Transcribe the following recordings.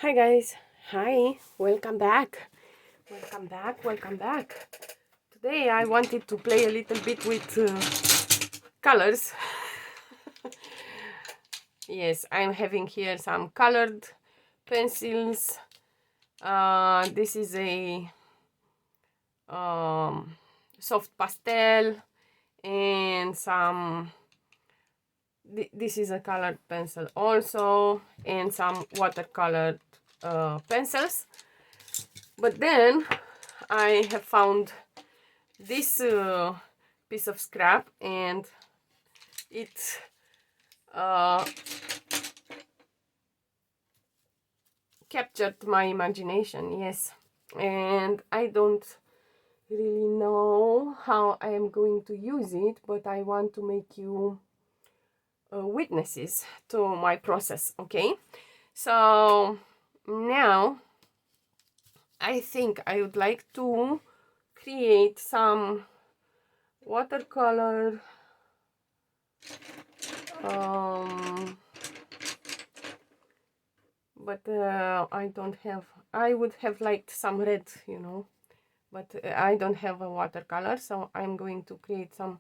Hi guys, hi, welcome back, welcome back, welcome back. Today I wanted to play a little bit with colors. Yes, I'm having here some colored pencils. This is a soft pastel and some this is a colored pencil also, and some watercolored pencils. But then I have found this piece of scrap, and it captured my imagination, yes. And I don't really know how I am going to use it, but I want to make you witnesses to my process, okay? So now I think I would like to create some watercolor but I don't have. I would have liked some red, you know, but I don't have a watercolor, so I'm going to create some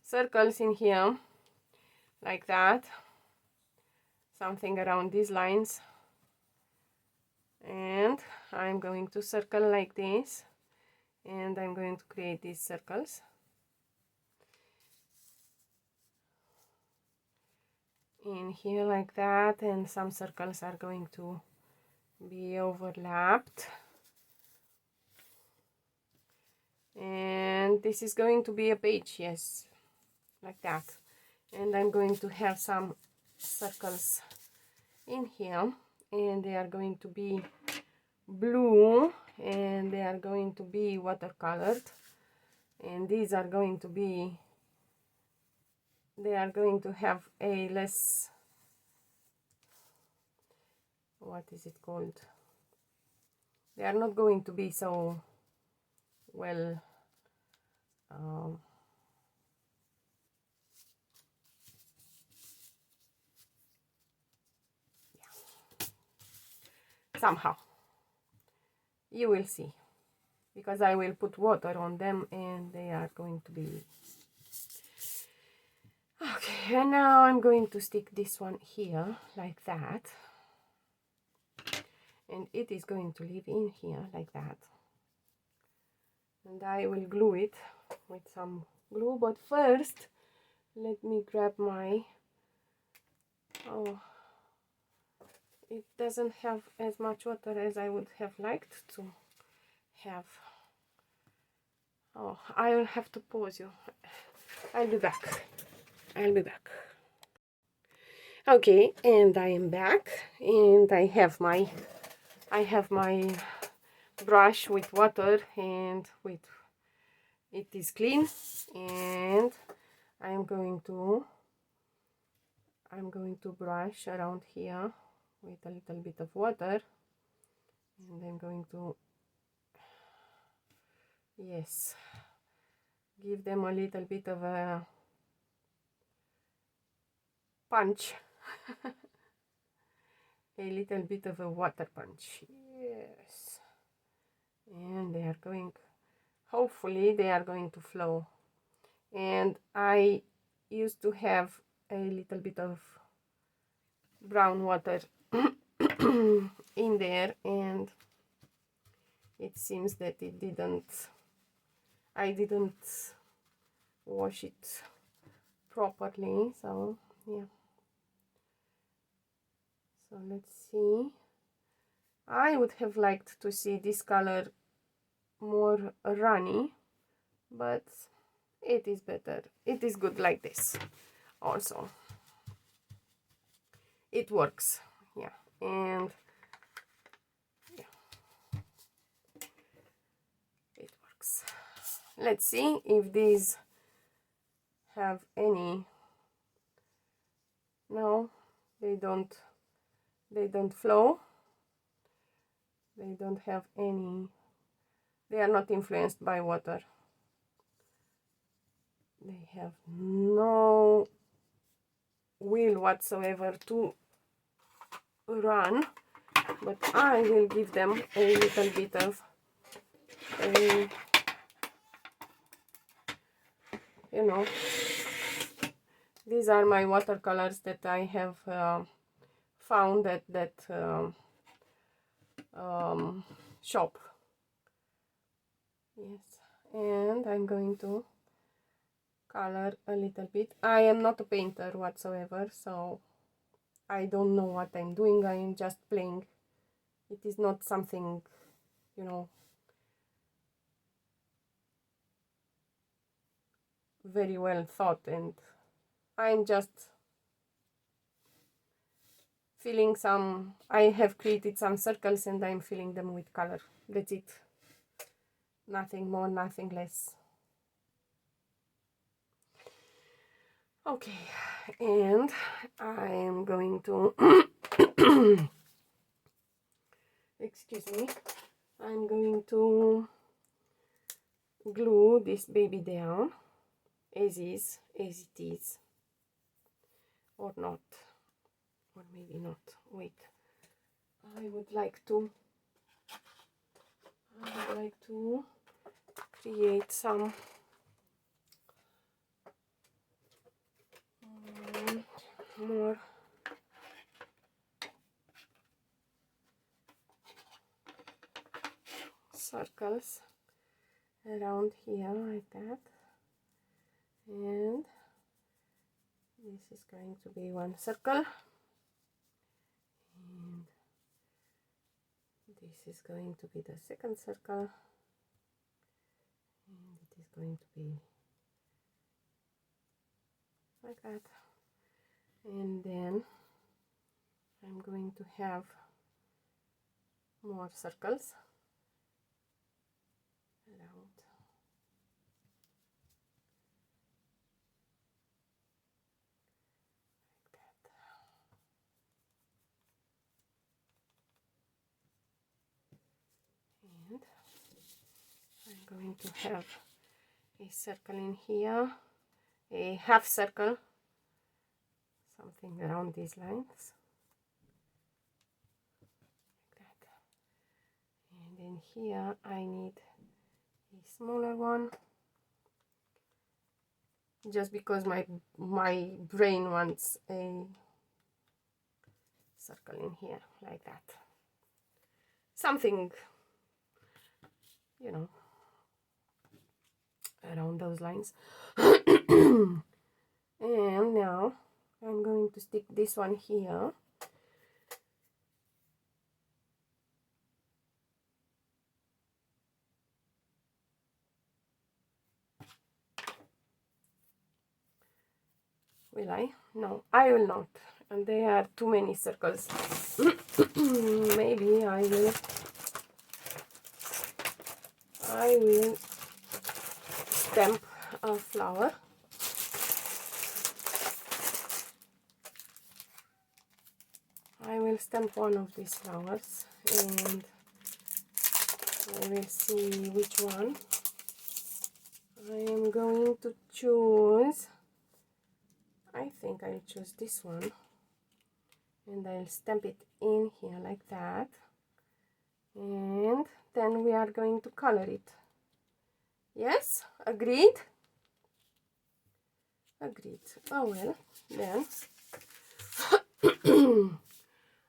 circles in here like that, something around these lines, and I'm going to circle like this, and I'm going to create these circles in here like that, and some circles are going to be overlapped, and this is going to be a page, yes, like that. And I'm going to have some circles in here, and they are going to be blue, and they are going to be watercolored, and these are going to be, they are going to have a less, what is it called, they are not going to be so well somehow you will see, because I will put water on them, and they are going to be okay. And now I'm going to stick this one here like that, and it is going to live in here like that, and I will glue it with some glue. But first let me grab my, oh, it doesn't have as much water as I would have liked to have. Oh, I will have to pause you. I'll be back. I'll be back. Okay, and I am back, and I have my brush with water, and with it is clean, and I'm going to brush around here with a little bit of water, and I'm going to, yes, give them a little bit of a punch. A little bit of a water punch, yes, and they are going, hopefully they are going to flow. And I used to have a little bit of brown water in there, and it seems that it didn't, I didn't wash it properly, so yeah. So let's see, I would have liked to see this color more runny, but it is better, it is good like this also, it works, yeah. And yeah, it works. Let's see if these have any, no, they don't flow, they don't have any, they are not influenced by water, they have no will whatsoever to run. but I will give them a little bit of a, you know, these are my watercolors that I have found at that shop. Yes, and I'm going to color a little bit. I am not a painter whatsoever, so I don't know what I'm doing. I am just playing. It is not something, you know, very well thought, and I'm just filling some, I have created some circles and I'm filling them with color. That's it. Nothing more, nothing less. Okay, and I am going to excuse me, I'm going to glue this baby down as is, as it is, or not, or maybe not. Wait, I would like to create some more circles around here like that, and this is going to be one circle, and this is going to be the second circle, and it is going to be like that, and then I'm going to have more circles around. And I'm going to have a circle in here, a half circle, something around these lines, like that. And then here I need a smaller one, just because my brain wants a circle in here like that, something, you know, around those lines. And now I'm going to stick this one here, will I? No, I will not, and there are too many circles. Maybe I will stamp a flower. I will stamp one of these flowers, and I will see which one. I am going to choose, I think I'll choose this one, and I'll stamp it in here like that, and then we are going to color it. Yes, agreed? Agreed. Oh well, then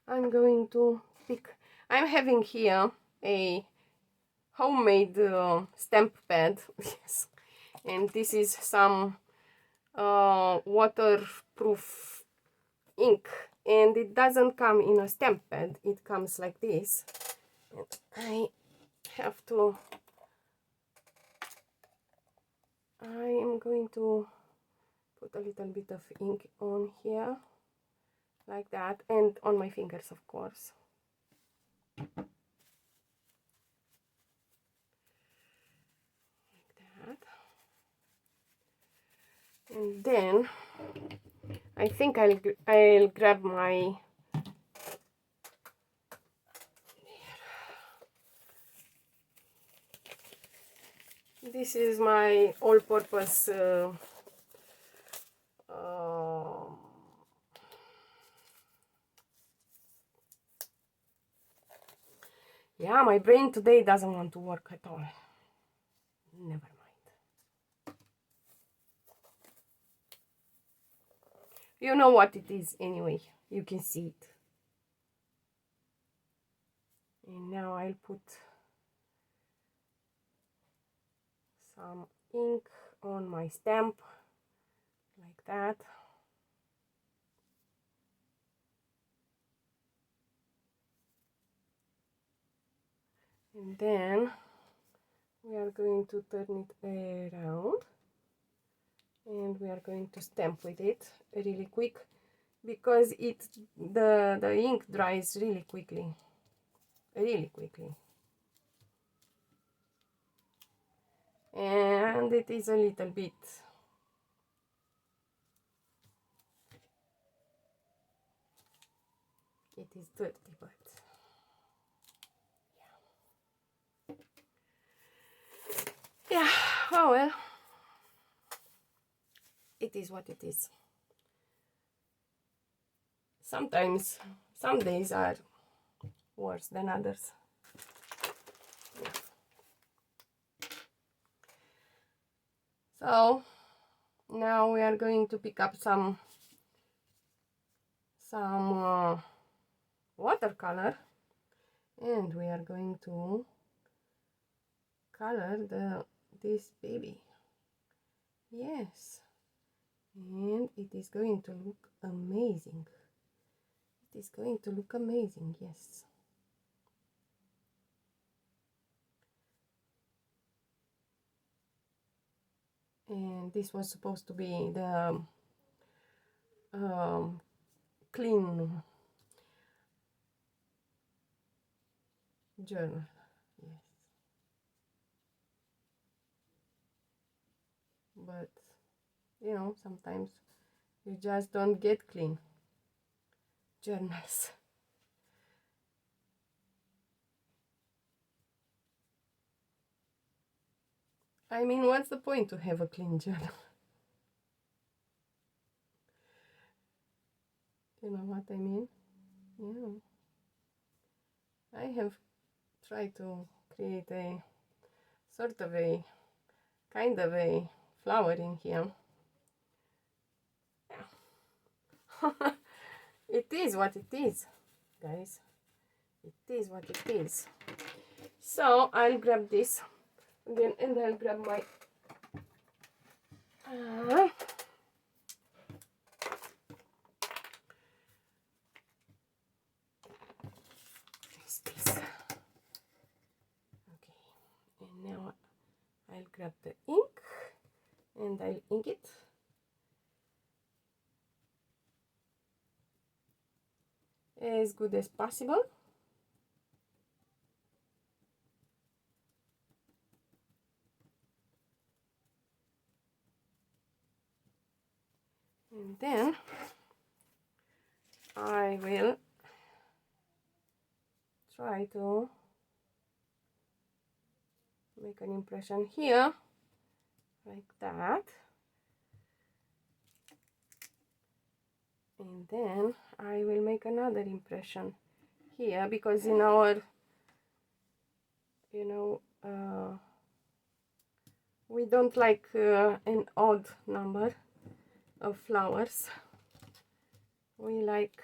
I'm going to pick, I'm having here a homemade stamp pad. Yes, and this is some waterproof ink, and it doesn't come in a stamp pad, it comes like this, and I have to, I am going to put a little bit of ink on here like that, and on my fingers, of course. Like that. And then I think I'll grab my, this is my all-purpose Yeah, my brain today doesn't want to work at all. Never mind. You know what it is anyway. You can see it. And now I'll put some ink on my stamp like that. And then we are going to turn it around and we are going to stamp with it really quick because the ink dries really quickly. And it is a little bit dirty, but yeah, oh well, it is what it is. Sometimes some days are worse than others. So now we are going to pick up some watercolor, and we are going to color this baby. Yes, and it is going to look amazing. It is going to look amazing, yes. And this was supposed to be the clean journal, yes. But you know, sometimes you just don't get clean journals. I mean, what's the point to have a clean journal? You know what I mean? Yeah. I have tried to create a sort of a kind of a flower in here. Yeah. It is what it is, guys. It is what it is. So I'll grab this again and I'll grab my this. Okay, and now I'll grab the ink and I'll ink it. As good as possible. And then I will try to make an impression here, like that. And then I will make another impression here, because in our, you know, we don't like an odd number of flowers. We like,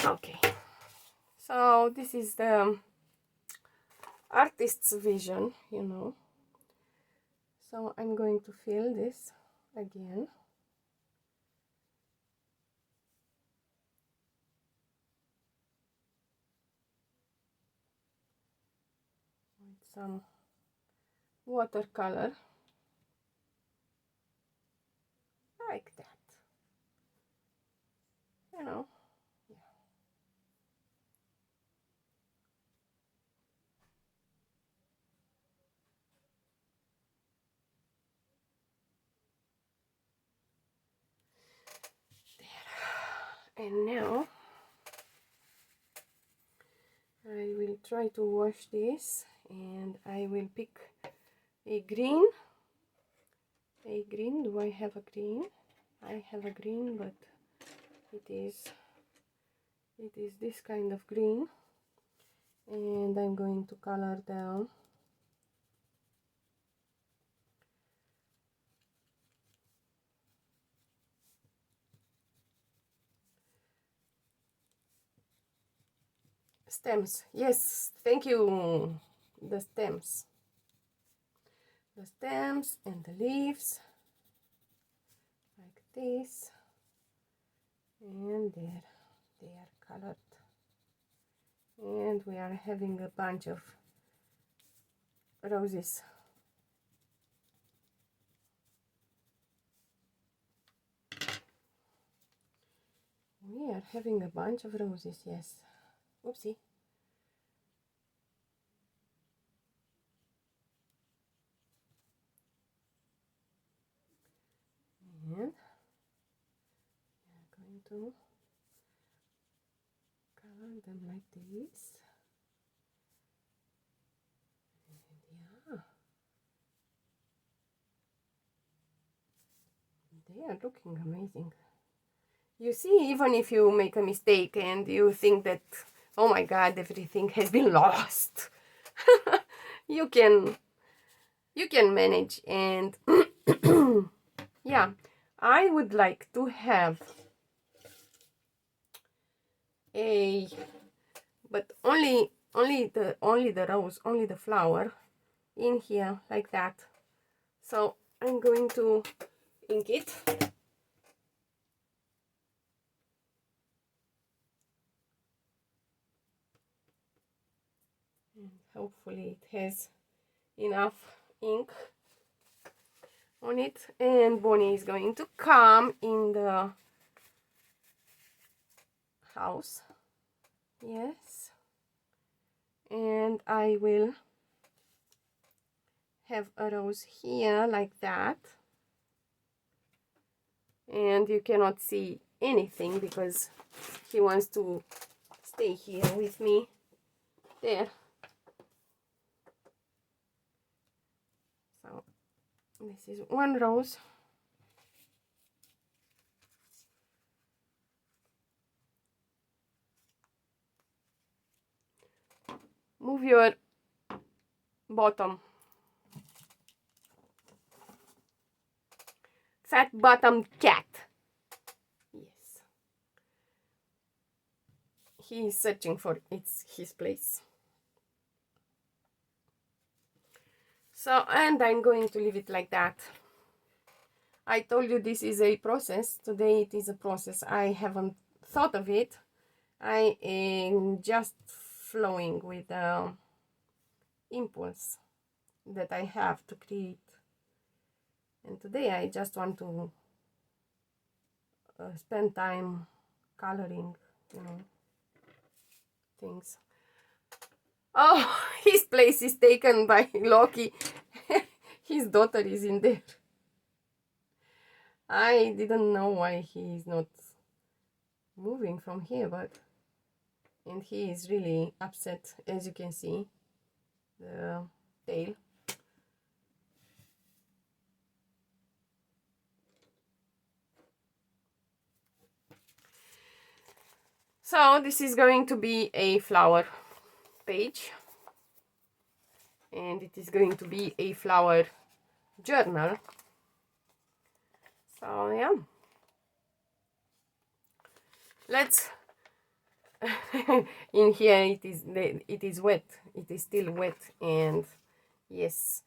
okay, so this is the artist's vision, you know. So I'm going to fill this again. With some watercolor, like that, you know. Yeah. There. And now I will try to wash this, and I will pick a green. Do I have a green? I have a green, but it is It is this kind of green, and I'm going to color down. Stems, yes, thank you. The stems and the leaves, like this, and there they are colored, and we are having a bunch of roses. We are having a bunch of roses, yes. Oopsie. And I'm going to color them like this. And yeah, they are looking amazing. You see, even if you make a mistake and you think that, oh my god, everything has been lost, you can manage. And yeah, I would like to have a, but only the rose, only the flower in here like that. So I'm going to ink it. And hopefully it has enough ink on it. And Bonnie is going to come in the house. Yes. And I will have a rose here like that. And you cannot see anything because he wants to stay here with me. There. So this is one rose. Move your bottom. Fat bottom cat. Yes. He is searching for his place. So, and I'm going to leave it like that. I told you this is a process. Today it is a process. I haven't thought of it. I am just flowing with the impulse that I have to create. And today I just want to spend time coloring, you know, things. Oh, his place is taken by Loki. His daughter is in there. I didn't know why he is not moving from here, but and he is really upset, as you can see, the tail. So this is going to be a flower page, and it is going to be a flower journal. So yeah, let's in here it is wet, it is still wet, and yes,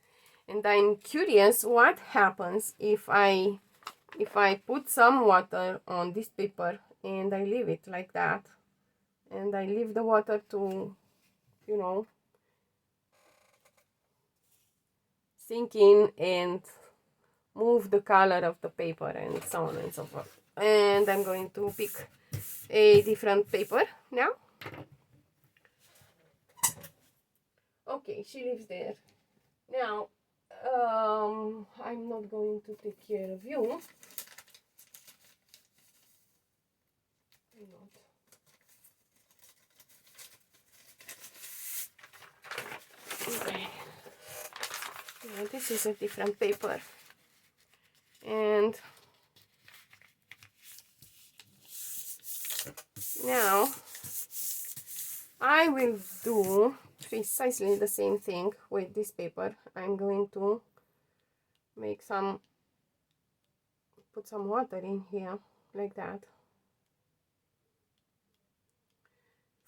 and I'm curious what happens if I put some water on this paper and I leave it like that, and I leave the water to, you know, sink in and move the color of the paper and so on and so forth. And I'm going to pick a different paper now. Okay, she lives there. Now, I'm not going to take care of you. Why not? Okay. Now, this is a different paper. And now I will do precisely the same thing with this paper. I'm going to make put some water in here like that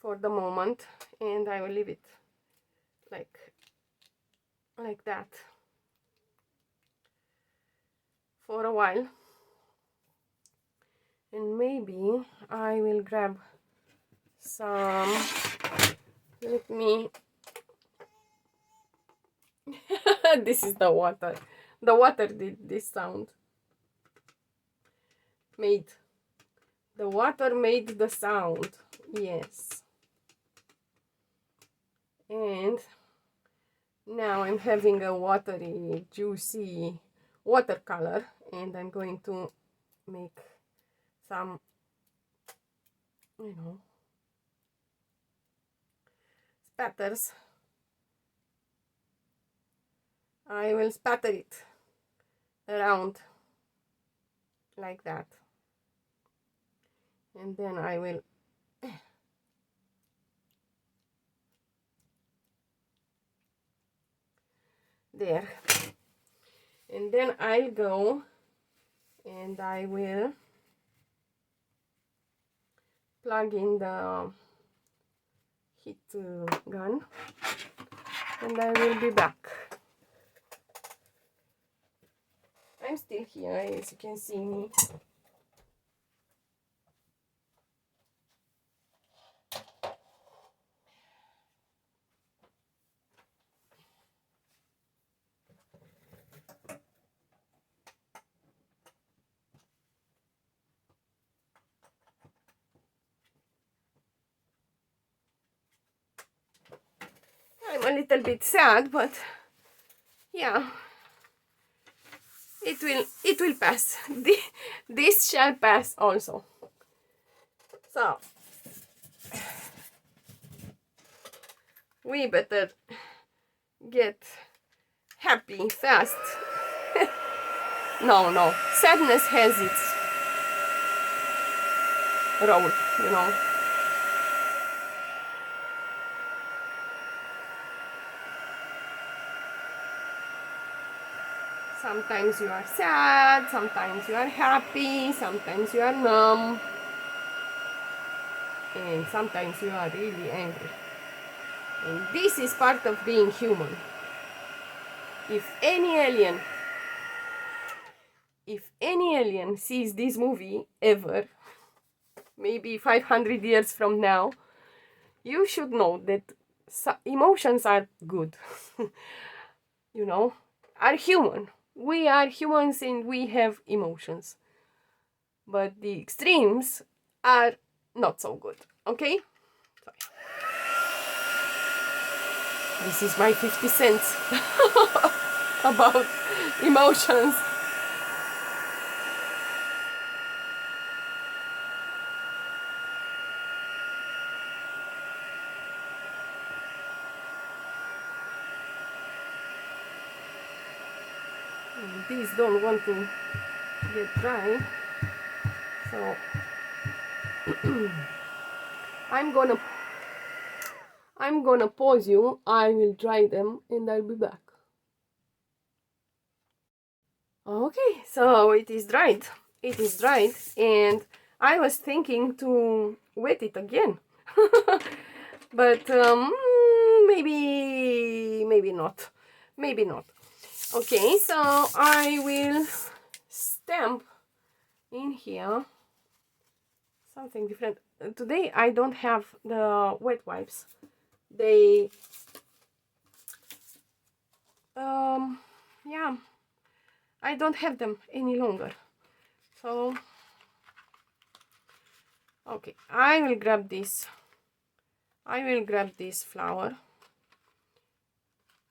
for the moment, and I will leave it like that for a while. And maybe I will grab some, let me this is the water. The water did this sound. The water made the sound. Yes. And now I'm having a watery, juicy watercolor, and I'm going to make some, spatters. I will spatter it around like that, and then I will there, and then I'll go and I will plug in the heat gun, and I will be back. I'm still here, as you can see me. I'm a little bit sad, but yeah, it will pass. This shall pass also. So we better get happy fast. No, sadness has its role, Sometimes you are sad, sometimes you are happy, sometimes you are numb, and sometimes you are really angry. And this is part of being human. If any alien sees this movie ever, maybe 500 years from now, you should know that emotions are good. Are human. We are humans and we have emotions. But the extremes are not so good. Okay? Sorry. This is my 50 cents about emotions. These don't want to get dry, so I'm gonna pause you. I will dry them and I'll be back. Okay, so it is dried, and I was thinking to wet it again. But maybe not. Okay, so I will stamp in here something different. Today I don't have the wet wipes. They yeah, I don't have them any longer. So okay, I will grab this flower.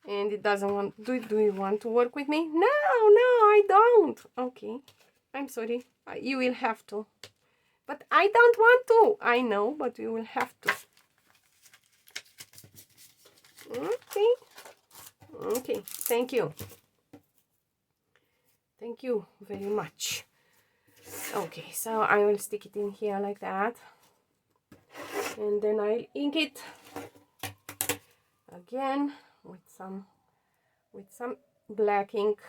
And it doesn't want, do you want to work with me? No, I don't. Okay, I'm sorry, you will have to. But I don't want to. I know, but you will have to. Okay, thank you very much. Okay, so I will stick it in here like that, and then I'll ink it again with some black ink.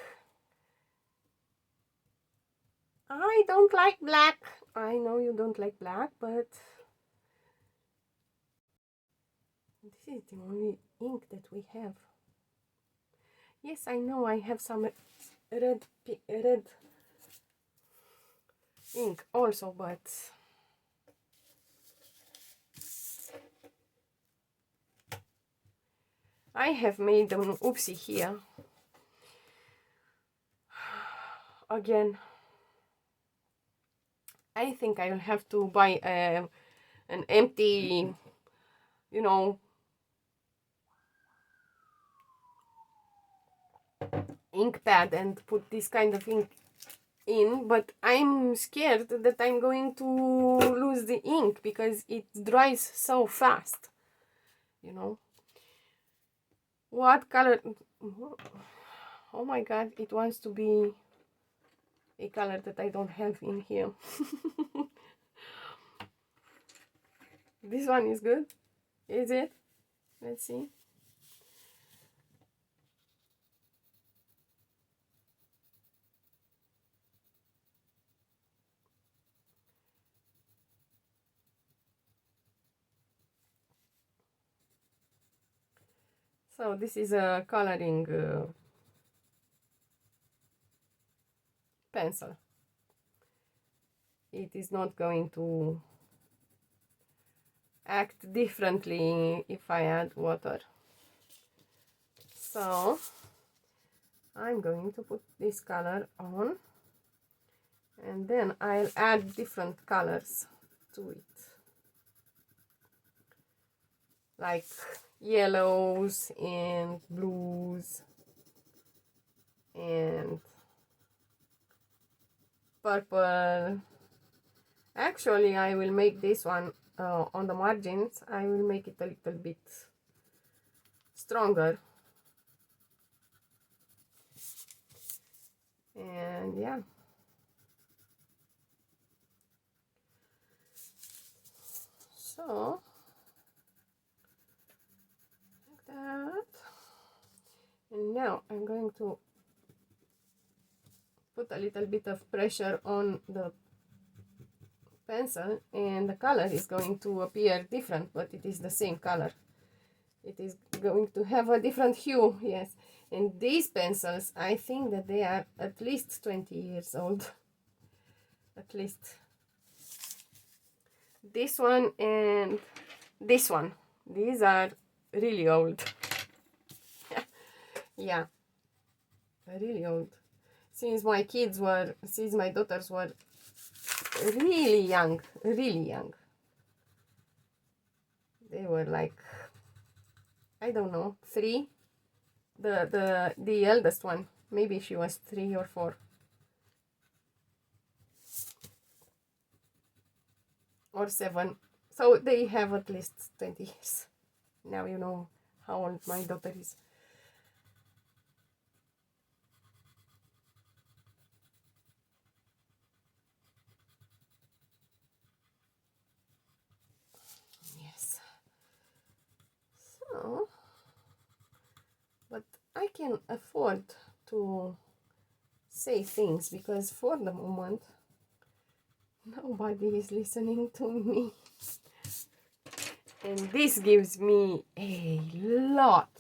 I don't like black. I know you don't like black, but this is the only ink that we have. Yes, I know I have some red ink also, but I have made an oopsie here. Again, I think I will have to buy an empty, you know, ink pad and put this kind of ink in, but I'm scared that I'm going to lose the ink because it dries so fast, you know. What color? Oh my god, it wants to be a color that I don't have in here. This one is good, is it? Let's see. So this is a coloring pencil. It is not going to act differently if I add water. So I'm going to put this color on, and then I'll add different colors to it, like yellows and blues and purple. Actually, I will make this one on the margins, I will make it a little bit stronger. And yeah. So, like that. And now I'm going to put a little bit of pressure on the pencil, and the color is going to appear different, but it is the same color. It is going to have a different hue, yes. And these pencils, I think that they are at least 20 years old. At least. This one and this one. These are really old. Yeah. Really old. Since my daughters were really young. Really young. They were like, I don't know, 3. The eldest one, maybe she was 3 or 4 or 7. So they have at least 20 years. Now you know how old my daughter is. Yes. So, but I can afford to say things because for the moment nobody is listening to me, and this gives me a lot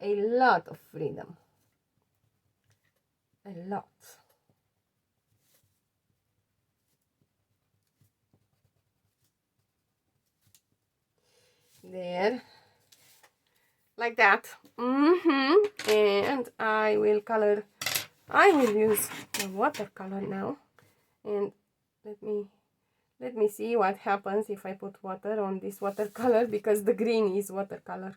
of freedom, a lot. There, like that. And I will use the watercolor now, and let me see what happens if I put water on this watercolor, because the green is watercolor.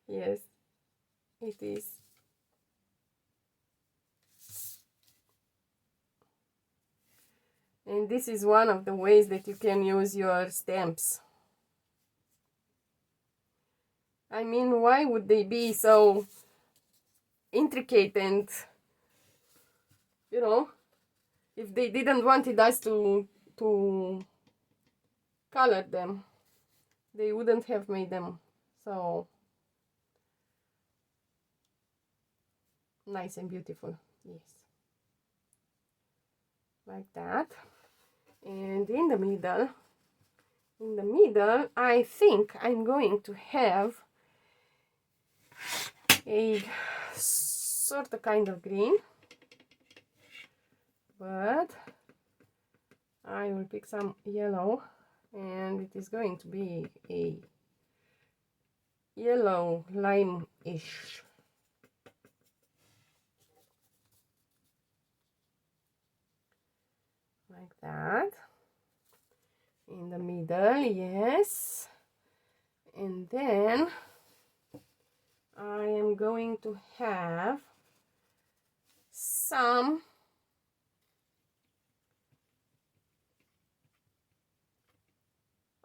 Yes, it is. And this is one of the ways that you can use your stamps. I mean, why would they be so intricate, and, you know, if they didn't wanted us to color them? they wouldn't have made them so nice and beautiful. Yes, like that. And in the middle, I think I'm going to have a sort of kind of green, but I will pick some yellow, and it is going to be a yellow lime-ish. Like that. In the middle, yes. And then I am going to have some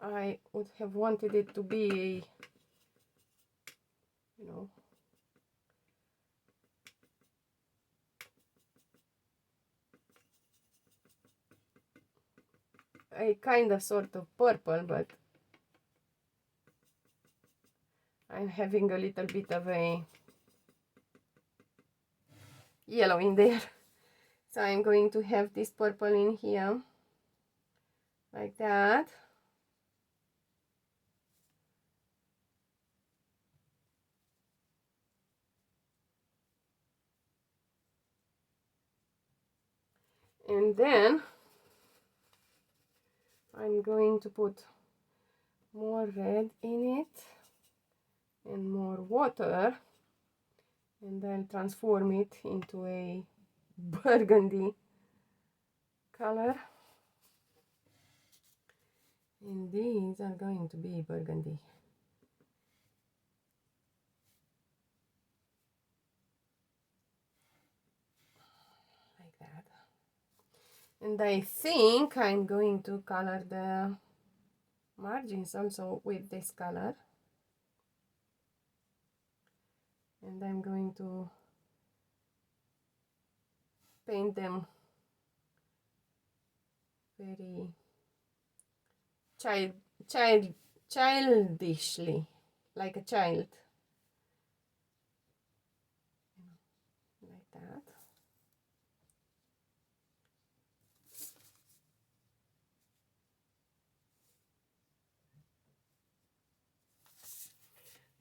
I would have wanted it to be a, you know, a kind of sort of purple, but I'm having a little bit of a yellow in there. So I'm going to have this purple in here, like that. And then I'm going to put more red in it and more water, and then transform it into a burgundy color. And these are going to be burgundy. Like that. And I think I'm going to color the margins also with this color. And I'm going to paint them very childishly, like a child, like that.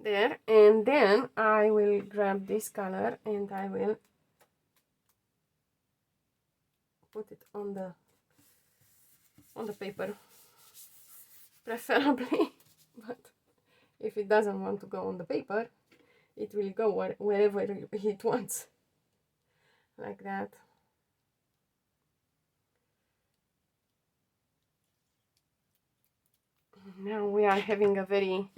There, and then I will grab this color and I will put it on the paper, preferably, but if it doesn't want to go on the paper, it will go wherever it wants, like that. Now we are having a very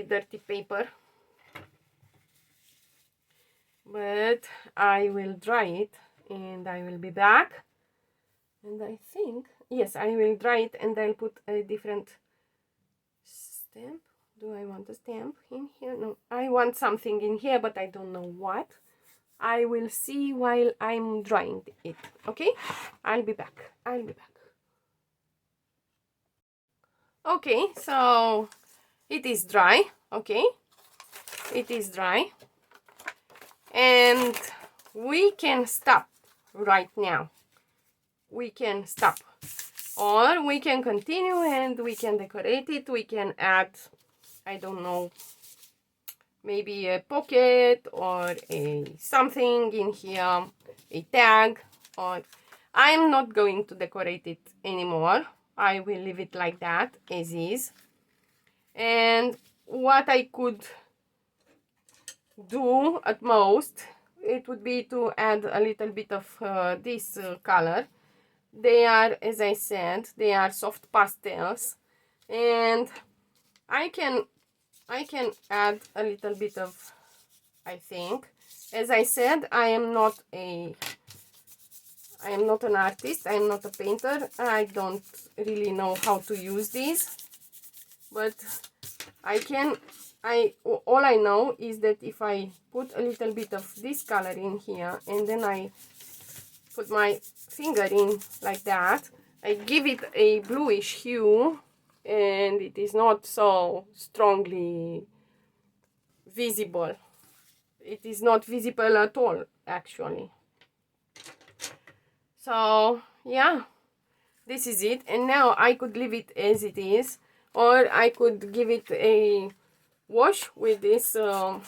dirty paper, but I will dry it and I will be back. And I think, yes, I will dry it and I'll put a different stamp. Do I want a stamp in here? No, I want something in here, but I don't know what. I will see while I'm drying it. Okay, I'll be back. Okay, so it is dry. Okay, it is dry, and we can stop right now. We can stop, or we can continue and we can decorate it. We can add, I don't know, maybe a pocket or a something in here, a tag, or I'm not going to decorate it anymore. I will leave it like that, as is. And what I could do at most, it would be to add a little bit of this color. They are, as I said, they are soft pastels, and I can add a little bit of, I think. As I said, I am not an artist, I am not a painter. I don't really know how to use these, but all I know is that if I put a little bit of this color in here and then I put my finger in like that, I give it a bluish hue, and it is not so strongly visible. It is not visible at all, actually. So yeah, this is it. And now I could leave it as it is, or I could give it a wash with this, and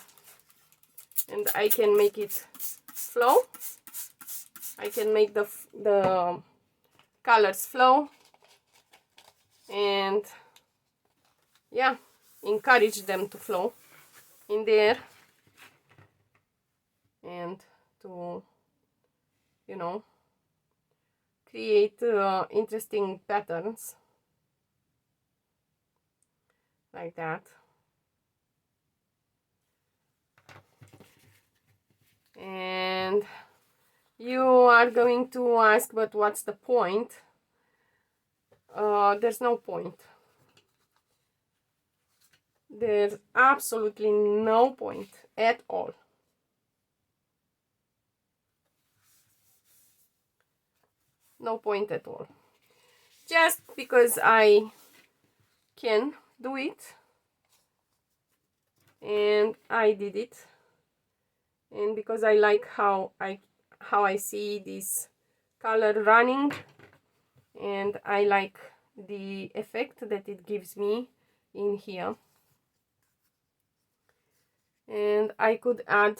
I can make it flow. I can make the colors flow, and yeah, encourage them to flow in there, and to, you know, create interesting patterns like that. And you are going to ask, but what's the point? There's no point. There's absolutely no point at all. No point at all. Just because I can do it, and I did it, and because I like how I see this color running, and I like the effect that it gives me in here. And I could add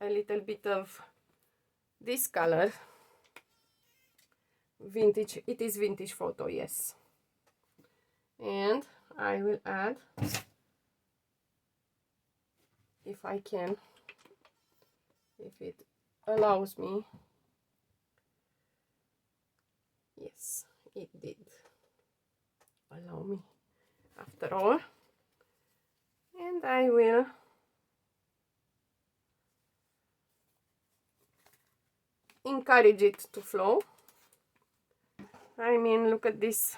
a little bit of this color. Vintage, it is vintage photo, yes. And I will add, if I can, if it allows me. Yes, it did allow me after all. And I will encourage it to flow. I mean, look at this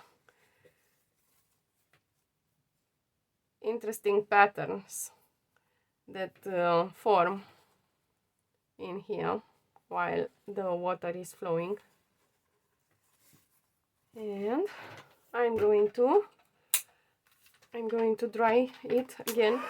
interesting patterns that form in here while the water is flowing. And I'm going to dry it again.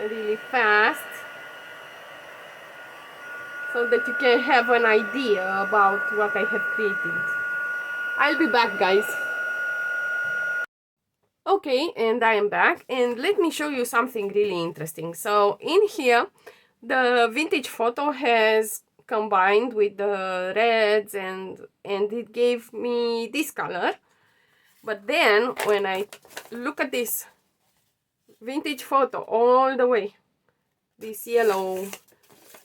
Really fast, so that you can have an idea about what I have created. I'll be back, guys. Okay, and I am back, and let me show you something really interesting. So in here, the vintage photo has combined with the reds, and it gave me this color. But then when I look at this vintage photo all the way, this yellow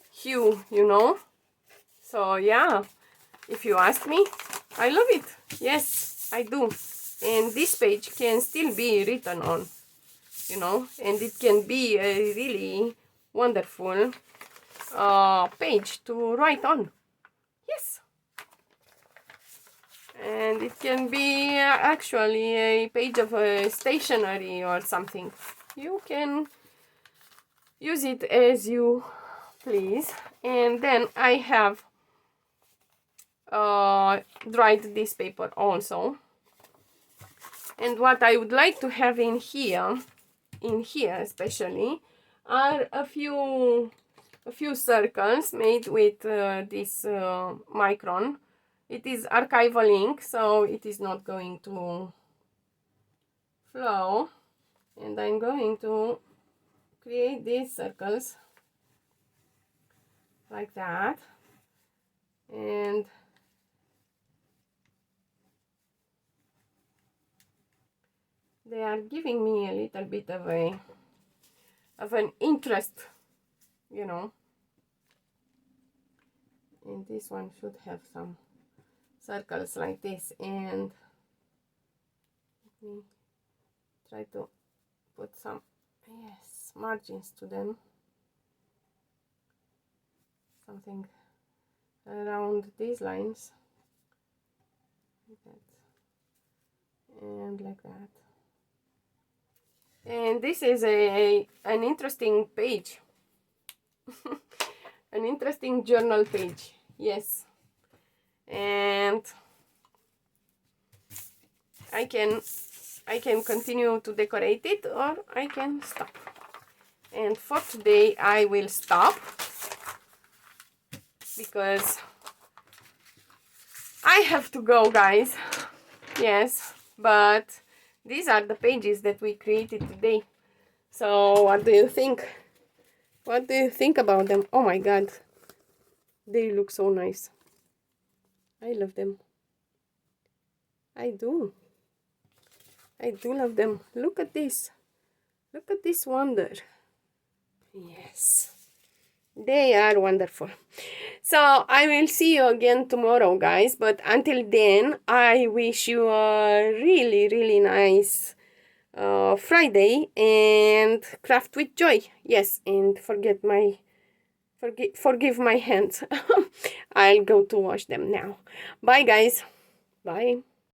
hue, you know. So yeah, if you ask me, I love it. Yes, I do. And this page can still be written on, you know, and it can be a really wonderful page to write on. Yes. And it can be actually a page of a stationery or something. You can use it as you please. And then I have dried this paper also. And what I would like to have in here especially, are a few circles made with this micron. It is archival ink, so it is not going to flow. And I'm going to create these circles like that. And they are giving me a little bit of an interest, you know. And this one should have some circles like this, and let me try to put some, yes, margins to them, something around these lines, like that, and like that. And this is an interesting page. An interesting journal page, yes. And I can continue to decorate it, or I can stop. And for today I will stop, because I have to go, guys. Yes, but these are the pages that we created today. So what do you think? What do you think about them? Oh my god, they look so nice. I love them. I do love them. Look at this. Look at this wonder. Yes, they are wonderful. So I will see you again tomorrow, guys, but until then I wish you a really nice Friday, and craft with joy. Yes, and forgive my hands. I'll go to wash them now. Bye, guys. Bye.